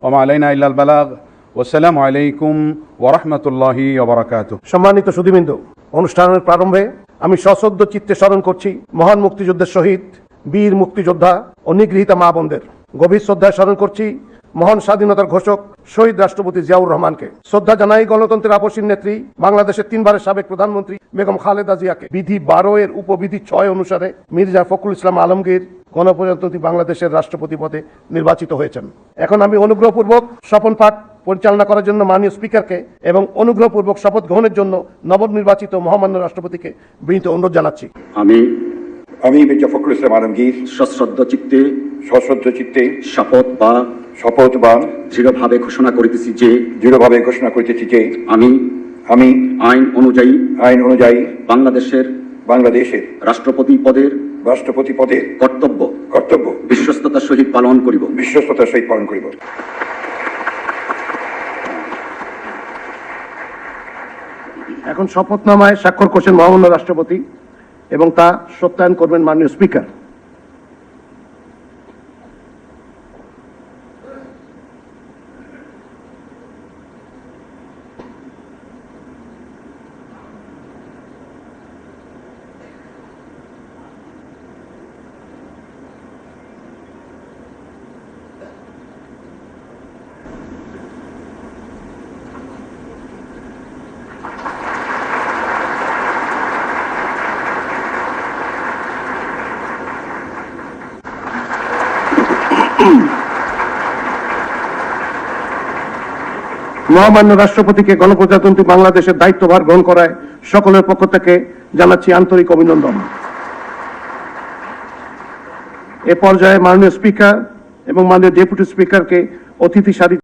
ওয়া মা আলাইনা ইল্লাল বালাগ। ওয়াসসালামু আলাইকুম ওয়া রাহমাতুল্লাহি ওয়া বারাকাতুহু। সম্মানিত সুধীবৃন্দ, অনুষ্ঠানের প্রারম্ভে আমি সশ্রদ্ধ চিত্তে স্মরণ করছি মহান মুক্তিযুদ্ধের শহীদ, বীর মুক্তিযোদ্ধা ও নিগৃহীতা মা বোনদের। গভীর শ্রদ্ধায় স্মরণ করছি মহান স্বাধীনতার ঘোষক শহীদ রাষ্ট্রপতি জিয়াউর রহমানকে। শ্রদ্ধা জানাই গণতন্ত্রের আপসীন নেত্রী, বাংলাদেশের 3 বারের সাবেক প্রধানমন্ত্রী বেগম খালেদা জিয়াকে। বিধি 12 এর উপবিধি 6 অনুসারে মির্জা ফখরুল ইসলাম আলমগীর গণপ্রজাতন্ত্রী বাংলাদেশের রাষ্ট্রপতি পদে নির্বাচিত হয়েছেন। এখন আমি অনুগ্রহপূর্বক শপথ পাঠ পরিচালনা করার জন্য মাননীয় স্পিকারকে এবং অনুগ্রহপূর্বক শপথ গ্রহণের জন্য নবনির্বাচিত মহামান্য রাষ্ট্রপতিকে বিনীত অনুরোধ জানাচ্ছি। আমি মির্জা ফখরুল ইসলাম আলমগীর সশ্রদ্ধ চিত্তে শপথ বা দৃঢ়ভাবে ঘোষণা করিতেছি যে আমি আইন অনুযায়ী বাংলাদেশের রাষ্ট্রপতি পদের কর্তব্য বিশ্বস্ততার সহিত পালন করিব। এখন শপথনামায় স্বাক্ষর করছেন মহামান্য রাষ্ট্রপতি এবং তা সত্যায়ন করবেন মাননীয় স্পিকার। মহামান্য রাষ্ট্রপতিকে গণপ্রজাতন্ত্রী বাংলাদেশের দায়িত্বভার গ্রহণ করায় সকলের পক্ষ থেকে জানাচ্ছি আন্তরিক অভিনন্দন। এ পর্যায়ে মাননীয় স্পিকার এবং মাননীয় ডেপুটি স্পিকারকে অতিথি সারি